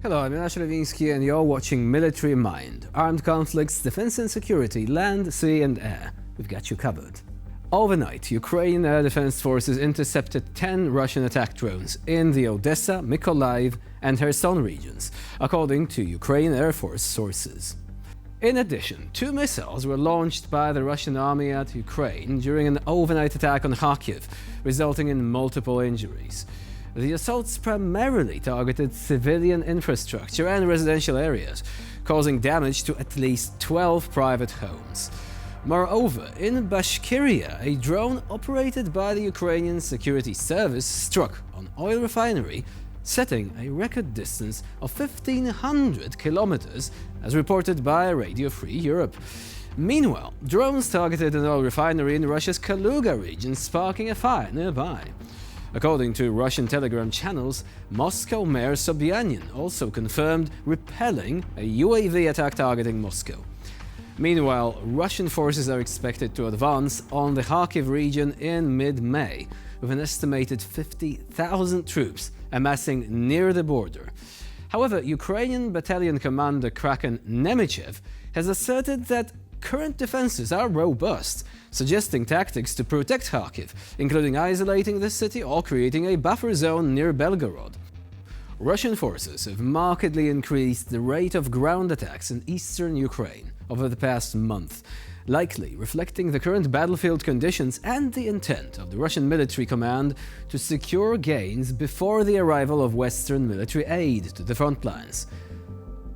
Hello, I'm Jonasz Lewiński and you're watching Military Mind. Armed conflicts, defense and security, land, sea and air. We've got you covered. Overnight, Ukrainian air defense forces intercepted 10 Russian attack drones in the Odessa, Mykolaiv and Kherson regions, according to Ukrainian Air Force sources. In addition, 2 missiles were launched by the Russian army at Ukraine during an overnight attack on Kharkiv, resulting in multiple injuries. The assaults primarily targeted civilian infrastructure and residential areas, causing damage to at least 12 private homes. Moreover, in Bashkiria, a drone operated by the Ukrainian Security Service struck an oil refinery, setting a record distance of 1,500 kilometers, as reported by Radio Free Europe. Meanwhile, drones targeted an oil refinery in Russia's Kaluga region, sparking a fire nearby. According to Russian Telegram channels, Moscow Mayor Sobyanin also confirmed repelling a UAV attack targeting Moscow. Meanwhile, Russian forces are expected to advance on the Kharkiv region in mid-May, with an estimated 50,000 troops amassing near the border. However, Ukrainian battalion commander Kraken Nemichev has asserted that current defenses are robust, suggesting tactics to protect Kharkiv, including isolating the city or creating a buffer zone near Belgorod. Russian forces have markedly increased the rate of ground attacks in eastern Ukraine over the past month, likely reflecting the current battlefield conditions and the intent of the Russian military command to secure gains before the arrival of Western military aid to the front lines.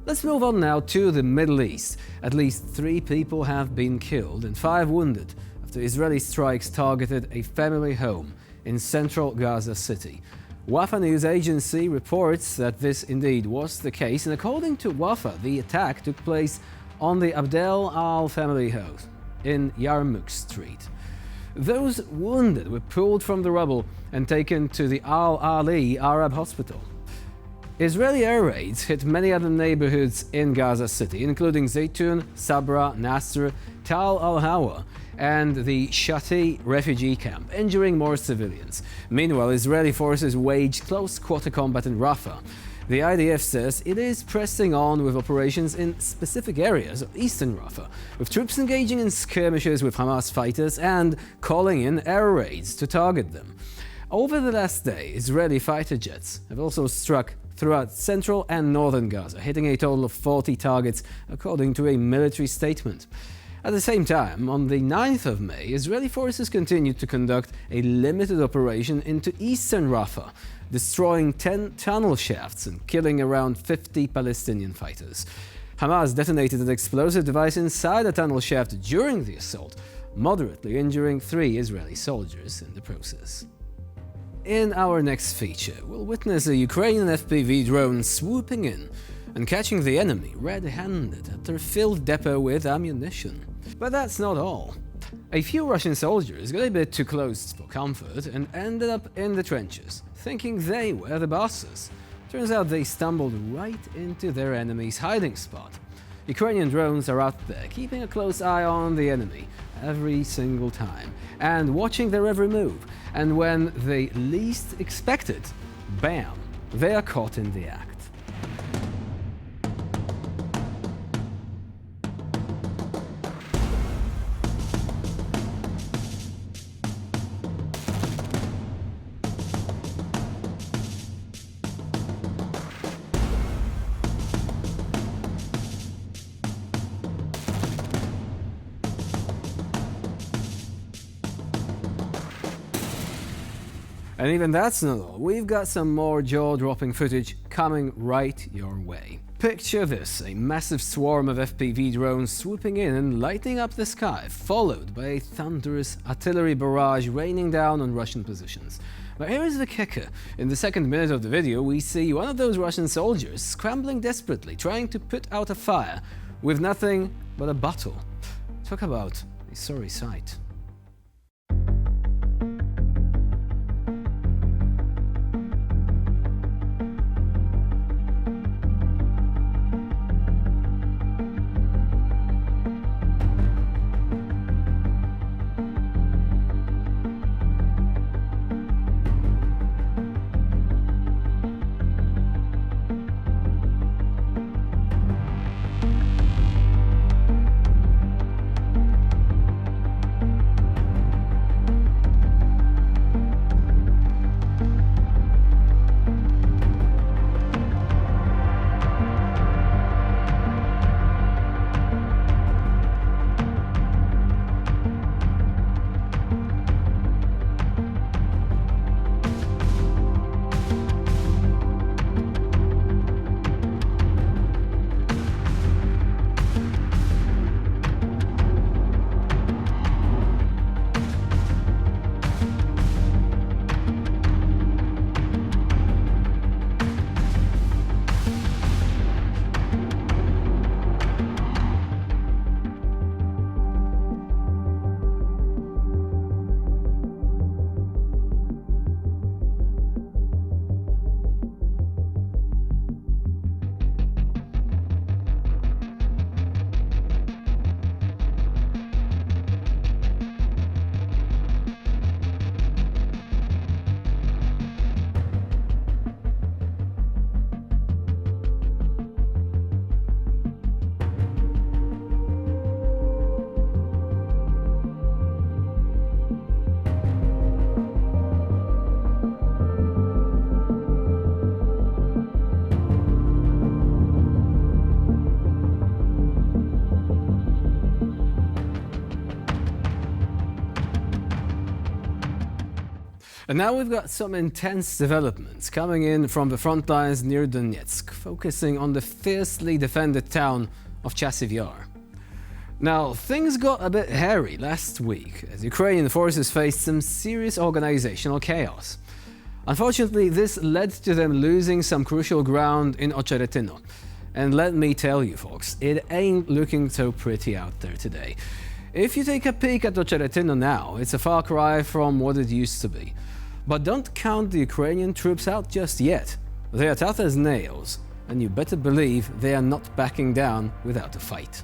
Let's move on now to the Middle East. At least 3 people have been killed and 5 wounded after Israeli strikes targeted a family home in central Gaza City. Wafa news agency reports that this indeed was the case, and according to Wafa, the attack took place on the Abdel Al family house in Yarmouk Street. Those wounded were pulled from the rubble and taken to the Al Ali Arab Hospital. Israeli air raids hit many other neighborhoods in Gaza City, including Zaytun, Sabra, Nasser, Tal al-Hawa, and the Shati refugee camp, injuring more civilians. Meanwhile, Israeli forces waged close quarter combat in Rafah. The IDF says it is pressing on with operations in specific areas of eastern Rafah, with troops engaging in skirmishes with Hamas fighters and calling in air raids to target them. Over the last day, Israeli fighter jets have also struck throughout central and northern Gaza, hitting a total of 40 targets, according to a military statement. At the same time, on the 9th of May, Israeli forces continued to conduct a limited operation into eastern Rafah, destroying 10 tunnel shafts and killing around 50 Palestinian fighters. Hamas detonated an explosive device inside a tunnel shaft during the assault, moderately injuring 3 Israeli soldiers in the process. In our next feature, we'll witness a Ukrainian FPV drone swooping in and catching the enemy red-handed at their field depot with ammunition. But that's not all. A few Russian soldiers got a bit too close for comfort and ended up in the trenches, thinking they were the bosses. Turns out they stumbled right into their enemy's hiding spot. Ukrainian drones are out there, keeping a close eye on the enemy every single time, and watching their every move. And when they least expect it, bam, they are caught in the act. And even that's not all. We've got some more jaw-dropping footage coming right your way. Picture this, a massive swarm of FPV drones swooping in and lighting up the sky, followed by a thunderous artillery barrage raining down on Russian positions. But here is the kicker. In the second minute of the video, we see one of those Russian soldiers scrambling desperately, trying to put out a fire with nothing but a bottle. Talk about a sorry sight. And now we've got some intense developments coming in from the front lines near Donetsk, focusing on the fiercely defended town of Chasiv Yar. Now, things got a bit hairy last week as Ukrainian forces faced some serious organizational chaos. Unfortunately, this led to them losing some crucial ground in Ocheretino. And let me tell you folks, it ain't looking so pretty out there today. If you take a peek at Ocheretino now, it's a far cry from what it used to be. But don't count the Ukrainian troops out just yet. They are tough as nails, and you better believe they are not backing down without a fight.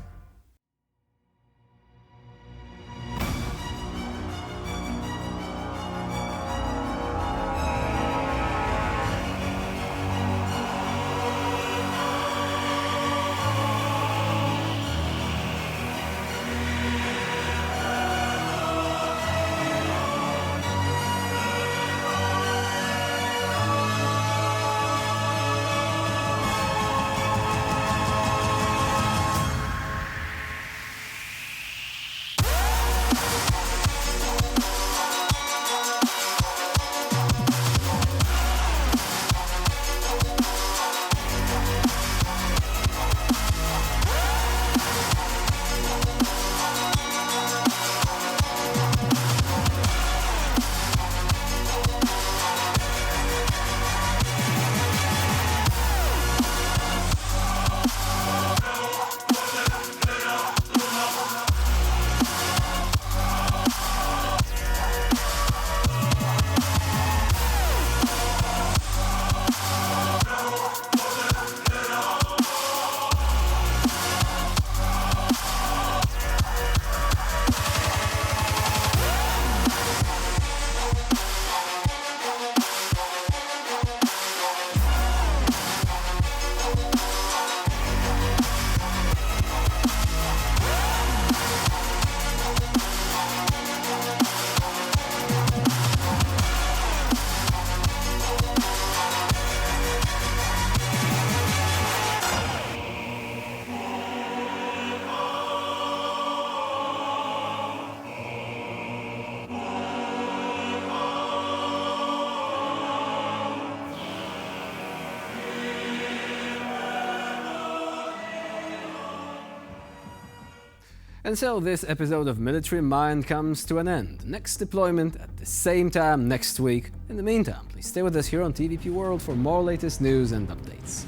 And so this episode of Military Mind comes to an end. Next deployment at the same time next week. In the meantime, please stay with us here on TVP World for more latest news and updates.